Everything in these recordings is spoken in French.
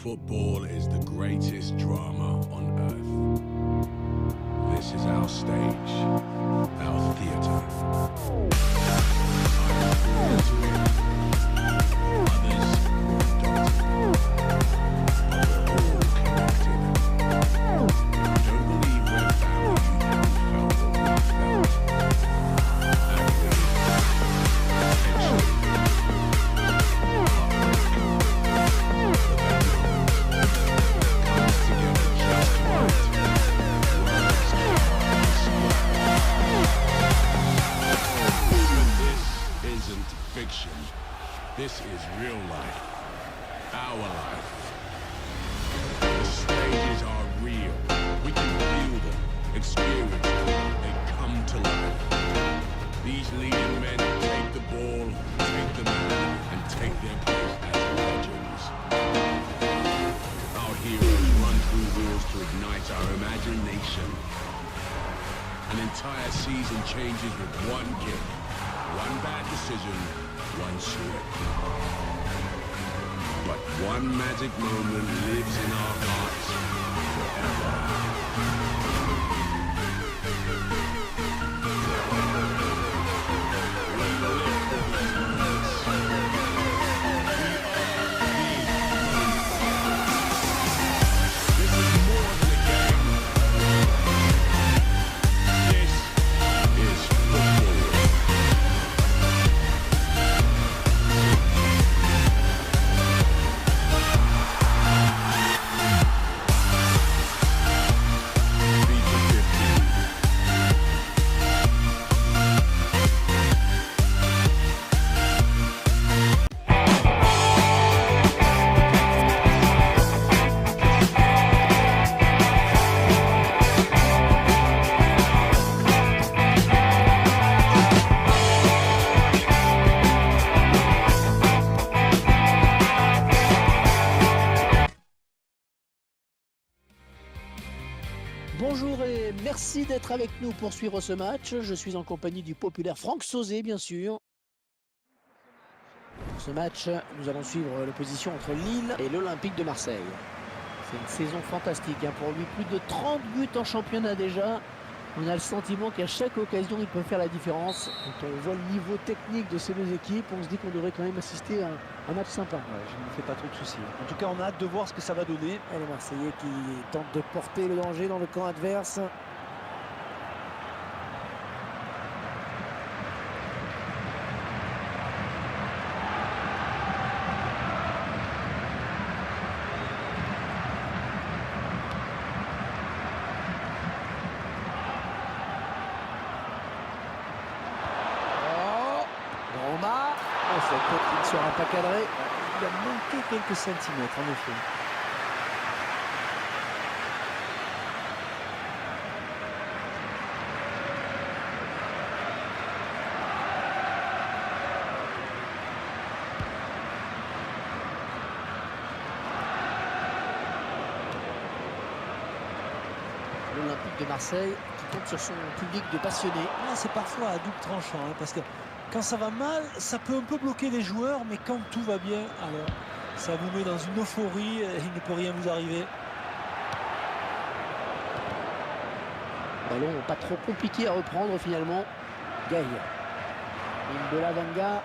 Football is the greatest drama on earth. This is our stage, our theatre. This is real life, our life. The stages are real. We can feel them, experience them, they come to life. These leading men take the ball, take the man, and take their place as legends. Our heroes run through walls to ignite our imagination. An entire season changes with one kick, one bad decision, one slip. But one magic moment lives in our hearts Bonjour et merci d'être avec nous pour suivre ce match. Je suis en compagnie du populaire Franck Sauzet, bien sûr. Pour ce match, nous allons suivre l'opposition entre Lille et l'Olympique de Marseille. C'est une saison fantastique pour lui, plus de 30 buts en championnat déjà. On a le sentiment qu'à chaque occasion, il peut faire la différence. Quand on voit le niveau technique de ces deux équipes, on se dit qu'on devrait quand même assister à un match sympa. Ouais, je ne me fais pas trop de soucis. En tout cas, on a hâte de voir ce que ça va donner. Et les Marseillais qui tentent de porter le danger dans le camp adverse. Cette tête qui ne sera pas cadrée. Il a manqué quelques centimètres, en effet. L'Olympique de Marseille qui compte sur son public de passionnés. C'est parfois à double tranchant, parce que quand ça va mal, ça peut un peu bloquer les joueurs, mais quand tout va bien, alors ça vous met dans une euphorie et il ne peut rien vous arriver. Ballon pas trop compliqué à reprendre finalement. Gaï. Ligne de la Vanga.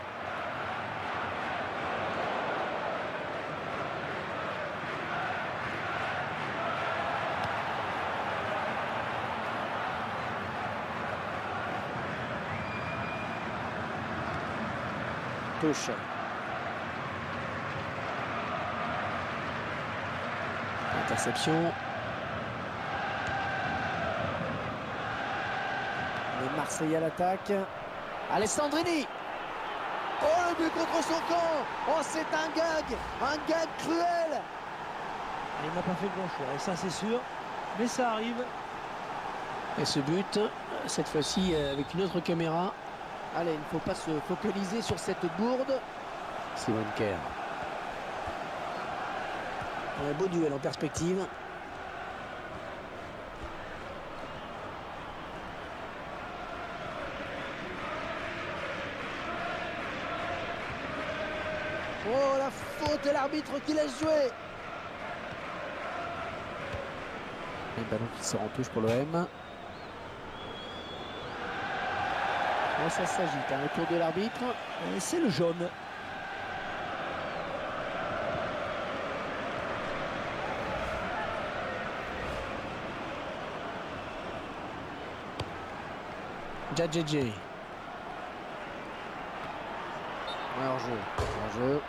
Touche. Interception. Les Marseillais à l'attaque. Alessandrini. Oh, le but contre son camp. Oh, c'est un gag cruel. Il n'a pas fait le bon choix, et ça c'est sûr, mais ça arrive. Et ce but, cette fois-ci avec une autre caméra. Allez, il ne faut pas se focaliser sur cette bourde. Simon Kerr. Un beau duel en perspective. Oh, la faute et l'arbitre qui laisse jouer. Un ballon qui sort en touche pour l'OM. Oh, ça s'agite, hein, autour de l'arbitre. Et c'est le jaune. Djadjedje. Ouais, hors-jeu. Hors-jeu.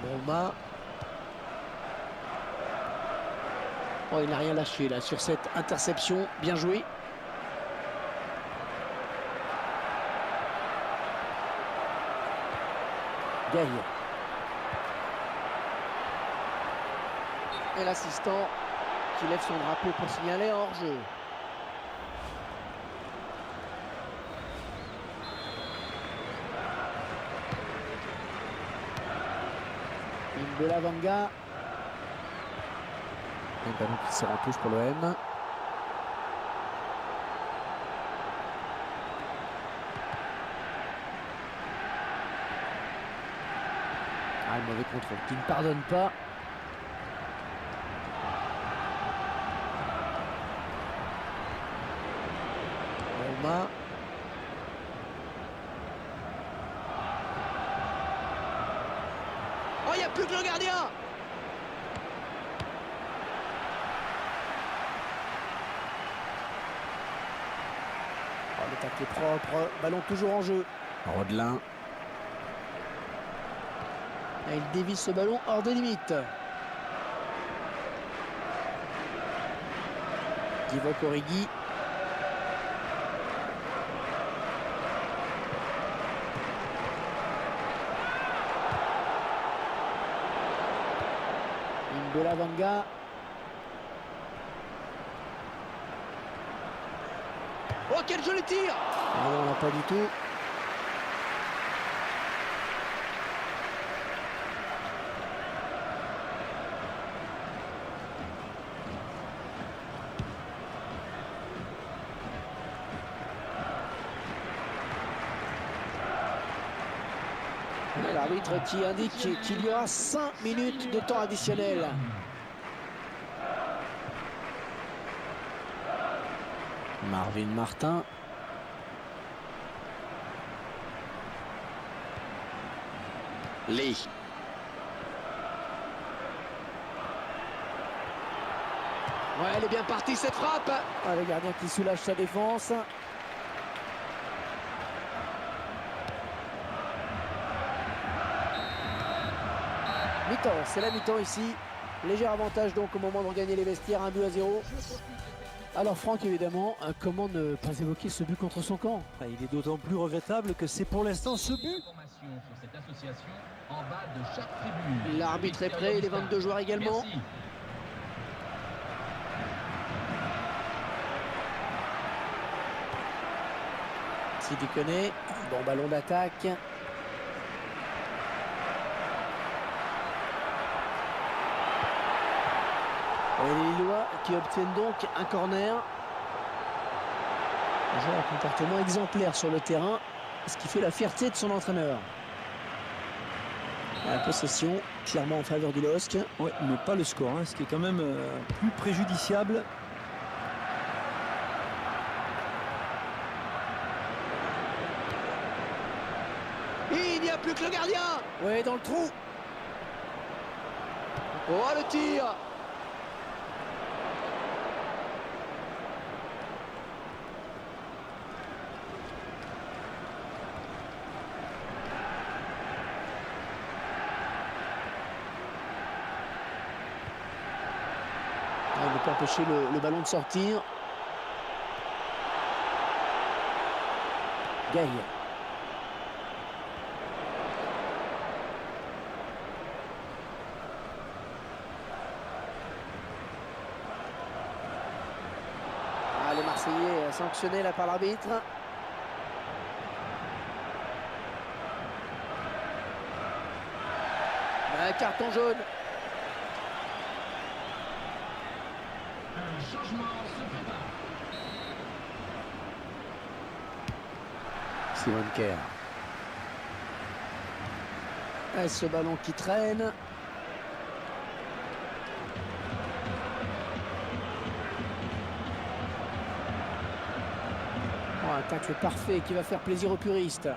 Broma. Oh, il n'a rien lâché là sur cette interception. Bien joué. Gaï. Et l'assistant qui lève son drapeau pour signaler hors-jeu. Mbelavanga. Un ballon qui sort en touche pour l'OM. Ah, le mauvais contrôle qui ne pardonne pas. Broma. Oh, il n'y a plus que le gardien. Oh, le tacle est propre. Ballon toujours en jeu. Rodelin. Et il dévisse ce ballon hors de limite. Divock Origi. Mbelavanga. Oh, quel joli tir! Ah non, pas du tout. L'arbitre qui indique qu'il y aura 5 minutes de temps additionnel. Marvin Martin. Lee. Ouais, elle est bien partie cette frappe. Ah, le gardien qui soulage sa défense. Mi-temps, c'est la mi-temps ici. Léger avantage donc au moment de regagner les vestiaires, 1-0. Alors Franck, évidemment, comment ne pas évoquer ce but contre son camp? Il est d'autant plus regrettable que c'est pour l'instant ce but. L'arbitre est prêt, les 22 joueurs également. Merci. Sidi Koné, bon ballon d'attaque. Et les Lillois qui obtiennent donc un corner. Un joueur à comportement exemplaire sur le terrain, ce qui fait la fierté de son entraîneur. La possession, clairement en faveur du LOSC. Oui, mais pas le score, ce qui est quand même plus préjudiciable. Et il n'y a plus que le gardien. Oui, dans le trou. Oh, le tir. Il ne peut empêcher le ballon de sortir. Gaï. Ah, les Marseillais sanctionnés là par l'arbitre. Un carton jaune. Simon Kerr. Et ce ballon qui traîne. Oh, un tacle parfait qui va faire plaisir aux puristes.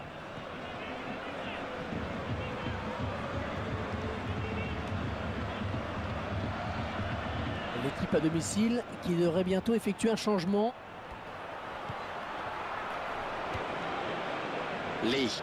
L'équipe à domicile qui devrait bientôt effectuer un changement. Lee.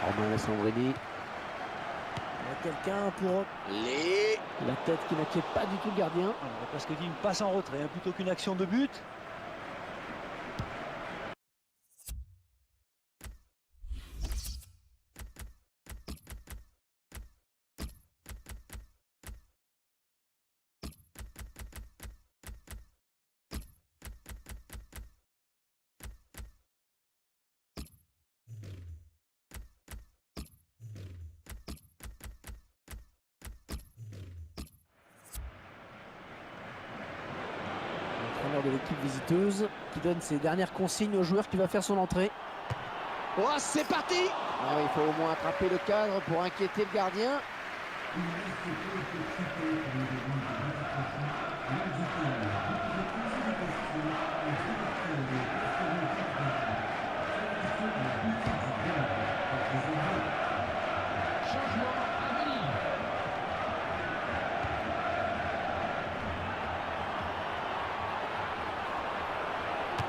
Romain Alessandrini. Il y a quelqu'un pour Lee. La tête qui n'inquiète pas du tout le gardien. Parce qu'il passe en retrait hein, plutôt qu'une action de but. De l'équipe visiteuse qui donne ses dernières consignes au joueur qui va faire son entrée. Oh, c'est parti! Ah, il faut au moins attraper le cadre pour inquiéter le gardien.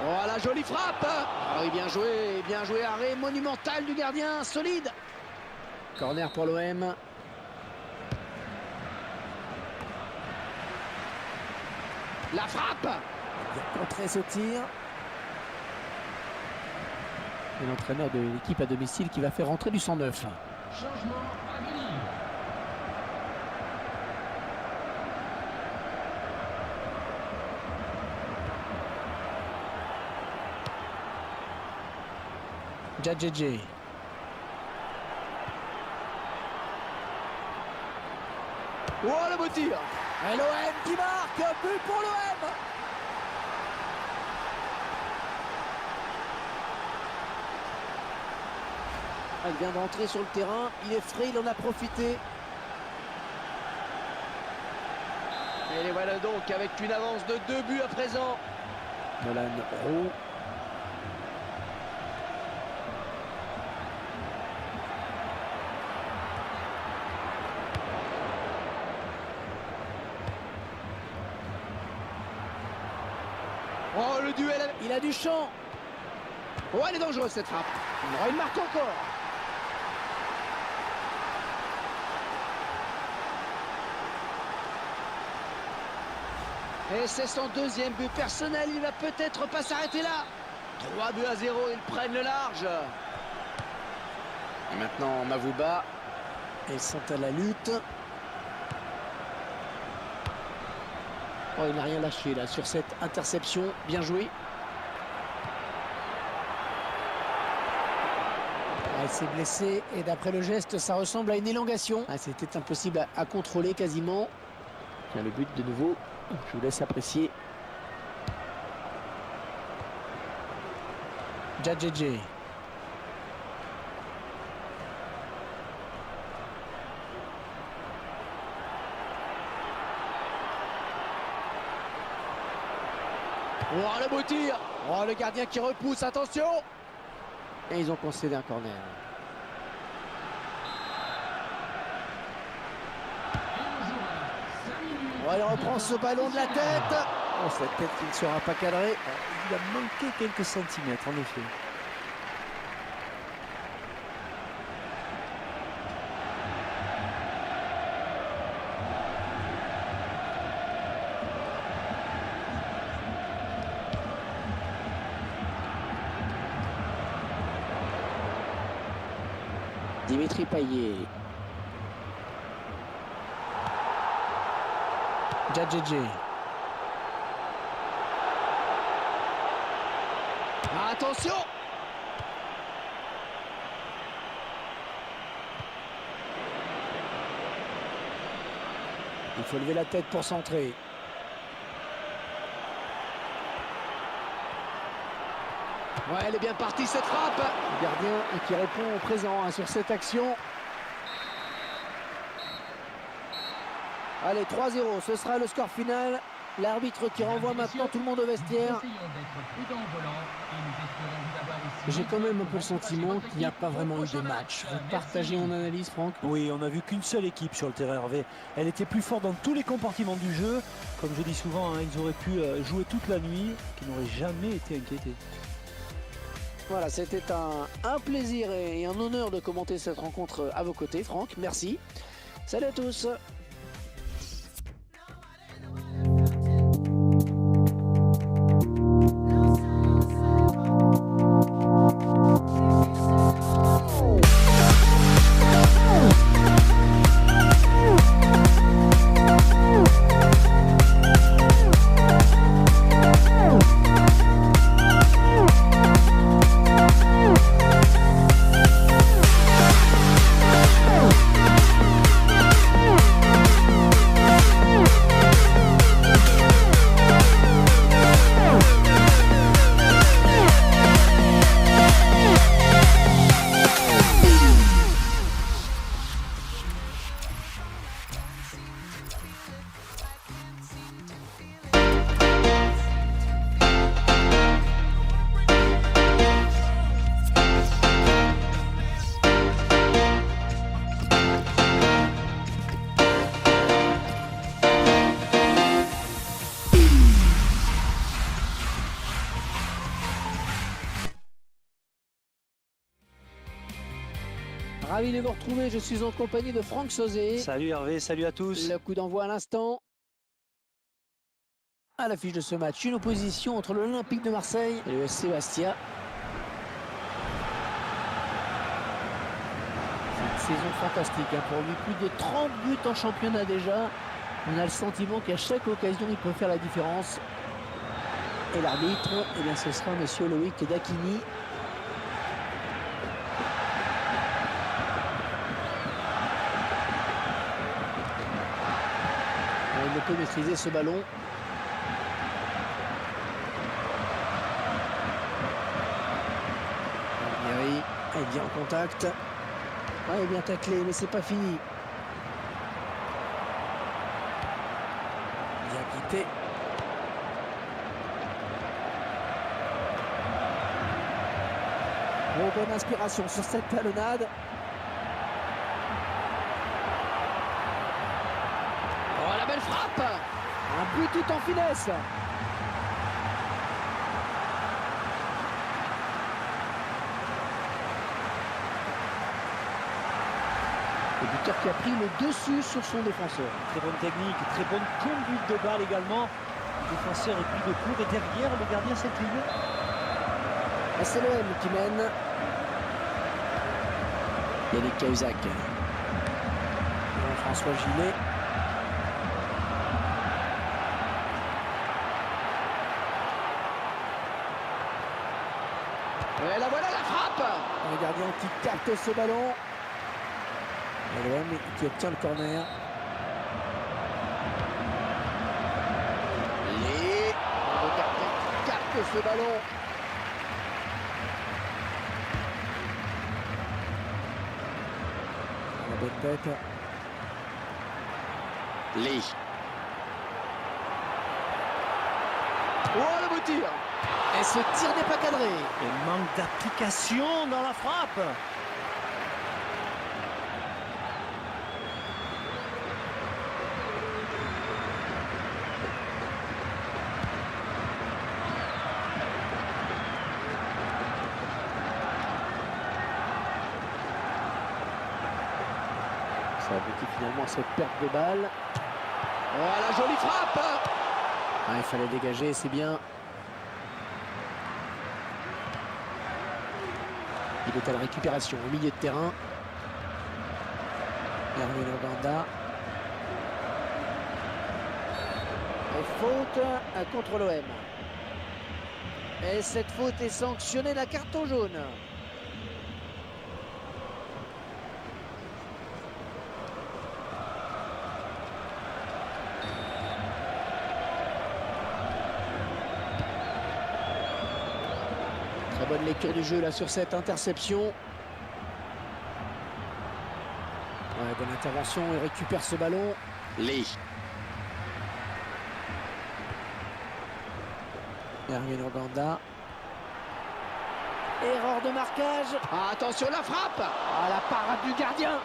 Oh, la jolie frappe! Ah oui, bien joué, arrêt monumental du gardien, solide. Corner pour l'OM. La frappe! Il a contré ce tir. Et l'entraîneur de l'équipe à domicile qui va faire rentrer du 109. Changement à venir. Djadjedje. Oh, le beau tir! Et l'OM qui marque, but pour l'OM! Il vient d'entrer sur le terrain, il est frais, il en a profité. Et les voilà donc avec une avance de 2 buts à présent. Nolan Roux. Oh, le duel, il a du champ. Oh, elle est dangereuse cette frappe. Il aura une marque encore. Et c'est son 2e but personnel, il va peut-être pas s'arrêter là. 3 buts à 0, ils prennent le large. Et maintenant Mavouba. Ils sont à la lutte. Oh, il n'a rien lâché là sur cette interception, bien joué. Il s'est blessé et d'après le geste, ça ressemble à une élongation. Ah, c'était impossible à contrôler quasiment. Tiens, le but de nouveau, je vous laisse apprécier. Djadjedje. Oh, le beau tir! Oh, le gardien qui repousse, attention! Et ils ont concédé un corner. Oh, il reprend ce ballon de la tête. Oh, cette tête qui ne sera pas cadrée. Il a manqué quelques centimètres, en effet. Dimitri Payet. Djadjedje. Ah, attention! Il faut lever la tête pour centrer. Ouais, elle est bien partie cette frappe. Le gardien qui répond au présent sur cette action. Allez, 3-0, ce sera le score final. L'arbitre qui renvoie maintenant tout le monde au vestiaire. J'ai quand même un peu le sentiment qu'il n'y a pas vraiment eu de match. Vous partagez mon analyse, Franck? Oui, on n'a vu qu'une seule équipe sur le terrain, Hervé. Elle était plus forte dans tous les compartiments du jeu. Comme je dis souvent, hein, ils auraient pu jouer toute la nuit, qui n'auraient jamais été inquiétés. Voilà, c'était un plaisir et un honneur de commenter cette rencontre à vos côtés, Franck. Merci. Salut à tous. Ravi de vous retrouver, je suis en compagnie de Franck Sauzet. Salut Hervé, salut à tous. Le coup d'envoi à l'instant. À l'affiche de ce match, une opposition entre l'Olympique de Marseille et le SC Bastia. C'est une saison fantastique pour lui, plus de 30 buts en championnat déjà. On a le sentiment qu'à chaque occasion, il peut faire la différence. Et l'arbitre, eh bien, ce sera monsieur Loïc Dacchini. Il peut maîtriser ce ballon. Guéry est bien en contact. Ouais, il est bien taclé, mais c'est pas fini. Bien quitté. Oh, bonne inspiration sur cette talonnade. Oh, la belle frappe! Un but tout en finesse. Le buteur qui a pris le dessus sur son défenseur. Très bonne technique, très bonne conduite de balle également. Le défenseur est pris de court et derrière le gardien s'incline. C'est l'OM qui mène. Yannick Cahuzac. François Gillet. Et la voilà la frappe. Le gardien qui capte ce ballon. Et l'OM qui obtient le corner. Et le gardien qui capte ce ballon. La bonne tête. Lee. Oh, le beau tir. Et ce tir n'est pas cadré. Et manque d'application dans la frappe. Ça aboutit finalement à cette perte de balle. Oh, la jolie frappe. Ah, il fallait dégager, c'est bien. Il est à la récupération au milieu de terrain. Hervé Loganda. Et faute contre l'OM. Et cette faute est sanctionnée d'un carton jaune. Très bonne lecture du jeu là sur cette interception. Ouais, bonne intervention, il récupère ce ballon. Lee. Erwin Oganda. Erreur de marquage. Ah, attention, la frappe. Ah, la parade du gardien.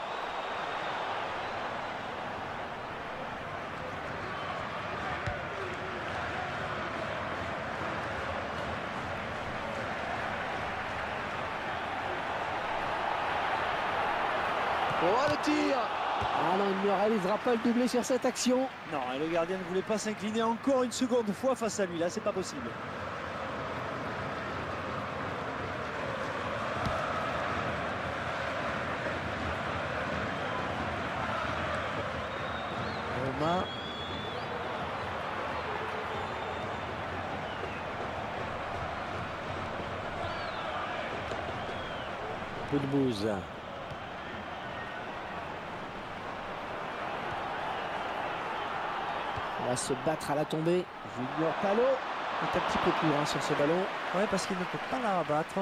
Oh, le tir. Ah non, il ne réalisera pas le doublé sur cette action. Non, et le gardien ne voulait pas s'incliner encore une seconde fois face à lui. Là, c'est pas possible. Romain. Boudbouz. On va se battre à la tombée. Junior Talot est un petit peu court sur ce ballon. Ouais, parce qu'il ne peut pas la rabattre.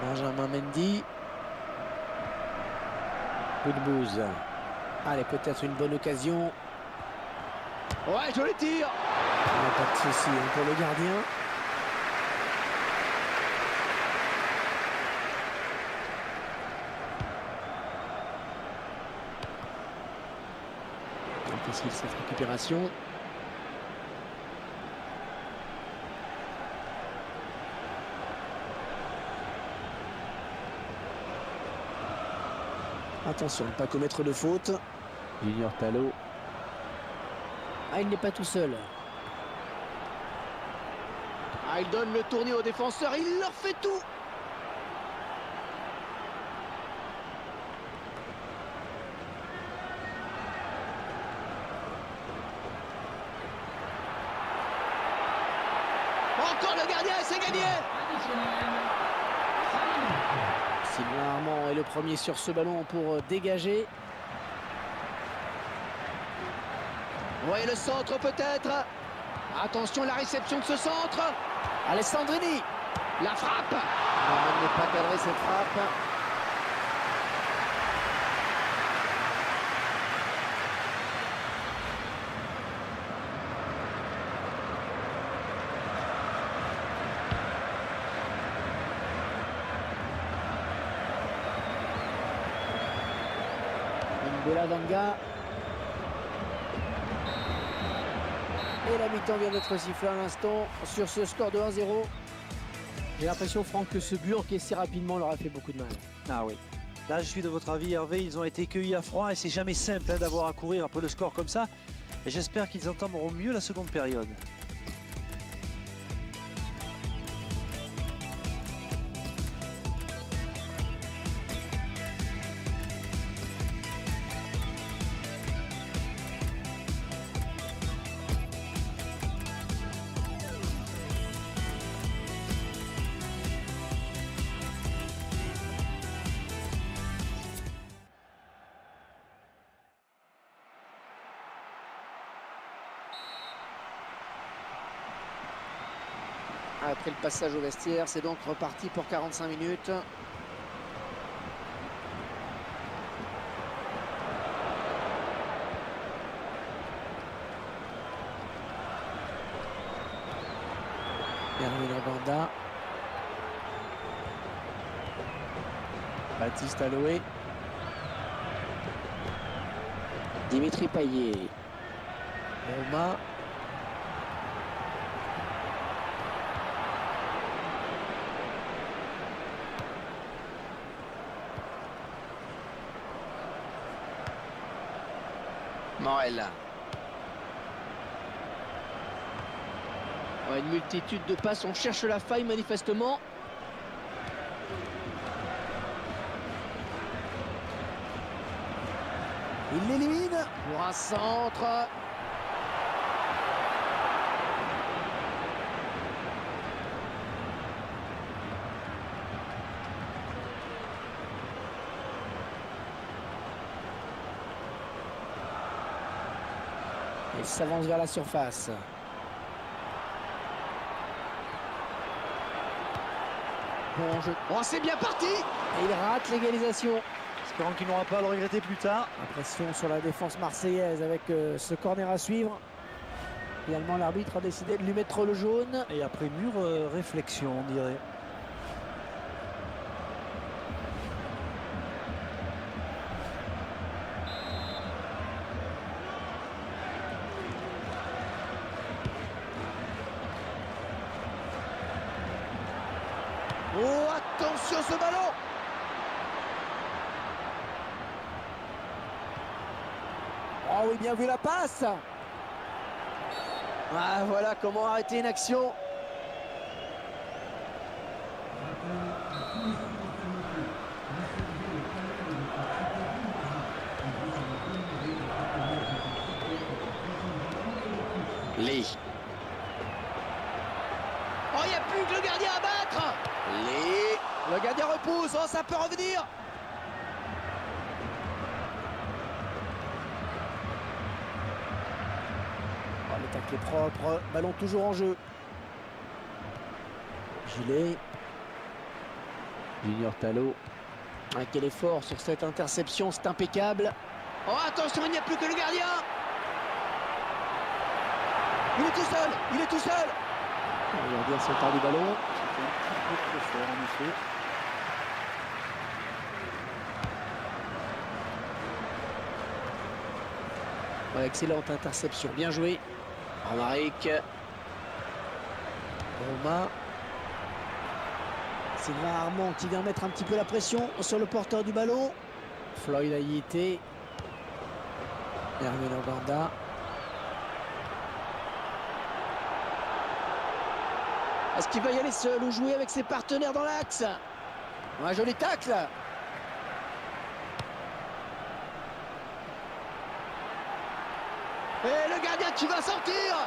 Benjamin Mendy. Boudbouz. Allez, peut-être une bonne occasion. Ouais, joli tir. Pas de souci pour le gardien. Difficile cette récupération. Attention, ne pas commettre de faute. Junior Talot. Ah, il n'est pas tout seul. Ah, il donne le tournis aux défenseurs, il leur fait tout. Encore le gardien et c'est gagné. Sylvain Armand est le premier sur ce ballon pour dégager. Ouais, le centre peut-être. Attention, la réception de ce centre. Alessandrini. La frappe. Non, elle n'est pas cadrée cette frappe. N'Golo Kanga. Et la mi-temps vient d'être sifflée à l'instant sur ce score de 1-0. J'ai l'impression, Franck, que ce but encaissé rapidement leur a fait beaucoup de mal. Ah oui. Là, je suis de votre avis, Hervé. Ils ont été cueillis à froid et c'est jamais simple d'avoir à courir après le score comme ça. Et j'espère qu'ils entameront mieux la seconde période. Après le passage au vestiaire, c'est donc reparti pour 45 minutes. Erwin Oganda. Baptiste Aloé. Dimitri Payet. Roma. Morel. Ouais, une multitude de passes, on cherche la faille manifestement. Il l'élimine pour un centre. Il s'avance vers la surface. Bon jeu. Oh, c'est bien parti. Et il rate l'égalisation. Espérons qu'il n'aura pas à le regretter plus tard. La pression sur la défense marseillaise avec ce corner à suivre. Finalement, l'arbitre a décidé de lui mettre le jaune. Et après mûre réflexion, on dirait. Oh, attention ce ballon! Oh oui, bien vu la passe! Ah, voilà comment arrêter une action. Lee. Oh, il n'y a plus que le gardien à battre. Lee. Le gardien repousse. Oh, ça peut revenir. Oh, le tacle est propre. Ballon toujours en jeu. Gilet. Junior Talot. Ah, quel effort sur cette interception. C'est impeccable. Oh, attention, il n'y a plus que le gardien. Il est tout seul. Il est tout seul. Le gardien s'empare du ballon. C'était un petit peu trop fort en effet. Ouais, excellente interception, bien joué. Romaric. Roma. Sylvain Armand qui vient mettre un petit peu la pression sur le porteur du ballon. Floyd Ayité. Hermine Oganda. Est-ce qu'il va y aller seul ou jouer avec ses partenaires dans l'axe? Un joli tacle. Et le gardien qui va sortir.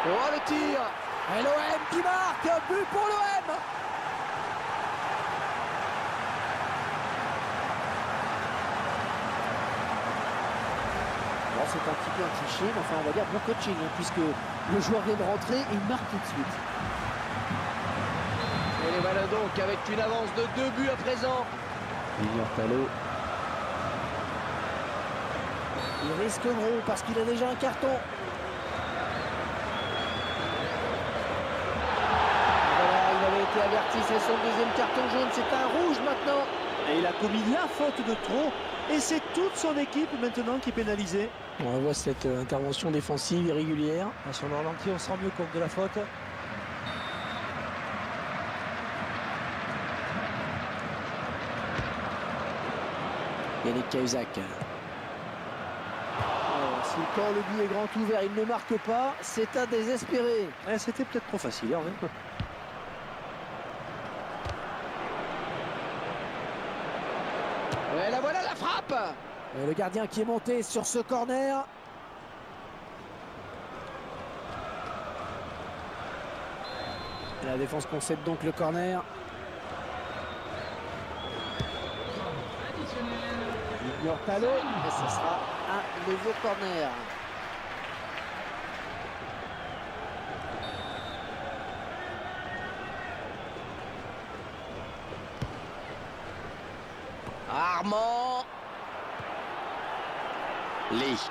Oh, le tir. Et l'OM qui marque. Un but pour l'OM. Bon, c'est un petit peu un cliché, mais enfin on va dire bon coaching, hein, puisque le joueur vient de rentrer et il marque tout de suite. Et les voilà donc avec une avance de 2 buts à présent. Junior Talot. Il risque gros parce qu'il a déjà un carton. Voilà, il avait été averti, c'est son deuxième carton jaune, c'est un rouge maintenant. Et il a commis la faute de trop. Et c'est toute son équipe maintenant qui est pénalisée. On voit cette intervention défensive irrégulière. Sur le ralenti, on se rend mieux compte de la faute. Yannick Cahuzac. Si quand le but est grand ouvert, il ne marque pas, c'est à désespérer. C'était peut-être trop facile. Hein. Et là voilà la frappe. Et le gardien qui est monté sur ce corner. Et la défense concède donc le corner. Junior Talot. Et ce sera un nouveau corner. Armand. Lee.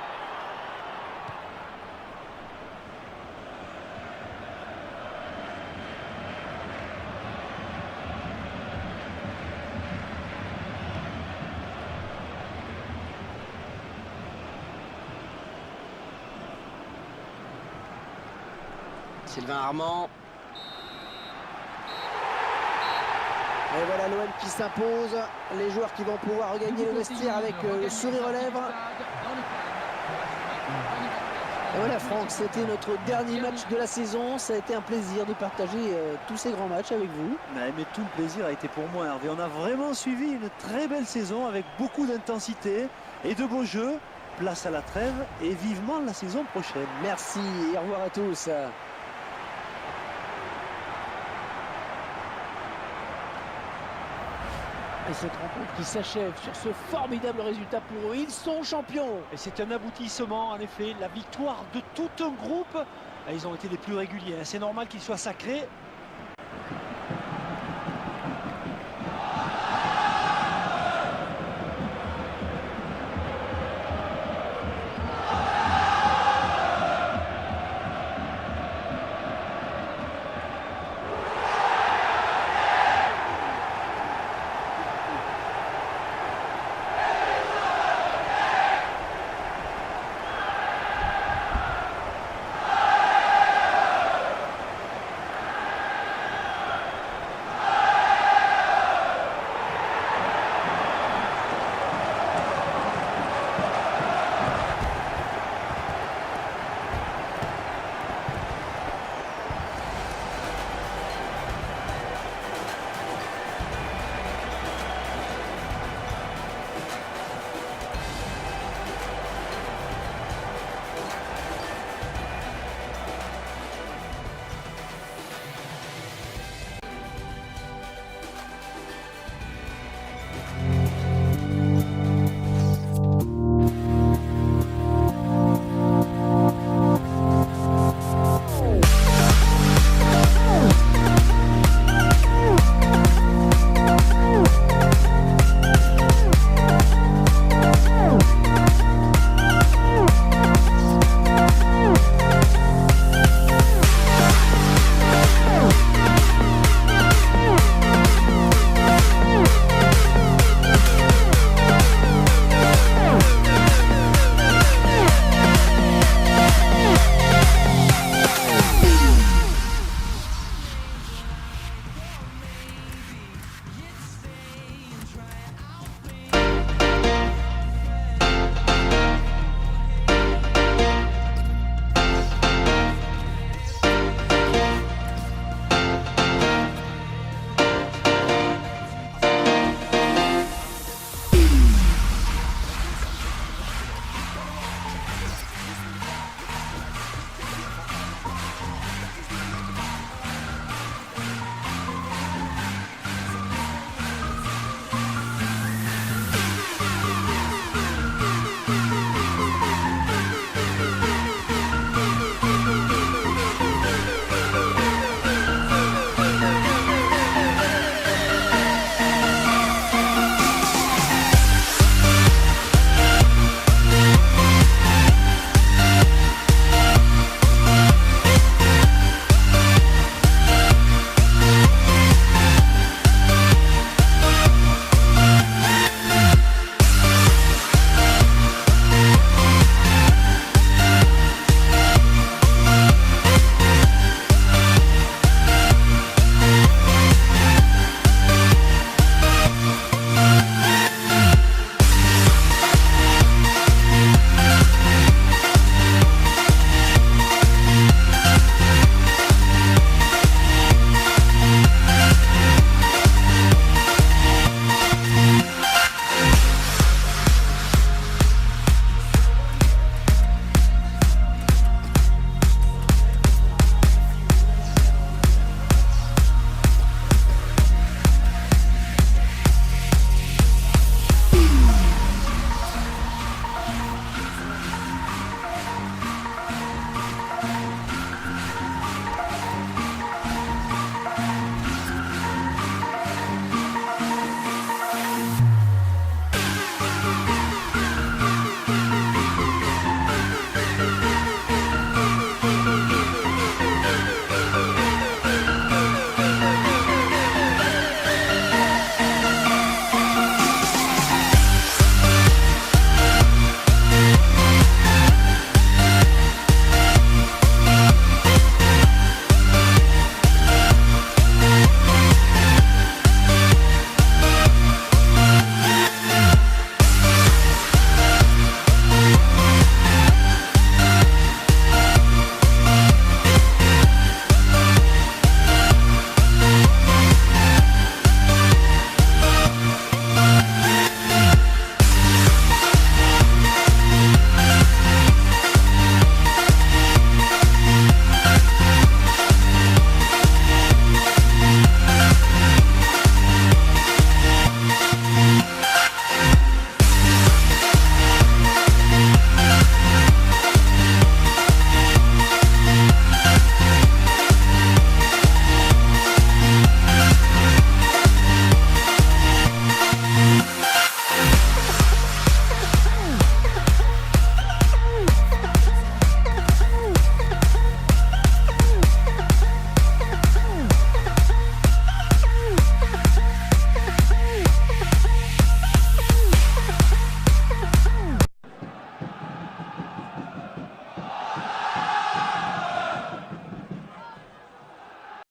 Sylvain Armand. Et voilà l'OM qui s'impose. Les joueurs qui vont pouvoir regagner le vestiaire avec le sourire aux lèvres. Et voilà Franck, c'était notre dernier match de la saison. Ça a été un plaisir de partager tous ces grands matchs avec vous. Mais tout le plaisir a été pour moi, Hervé. On a vraiment suivi une très belle saison avec beaucoup d'intensité et de beaux jeux. Place à la trêve et vivement la saison prochaine. Merci et au revoir à tous. Et cette rencontre qui s'achève sur ce formidable résultat pour eux. Ils sont champions. Et c'est un aboutissement, en effet, la victoire de tout un groupe. Ils ont été les plus réguliers, hein. C'est normal qu'ils soient sacrés.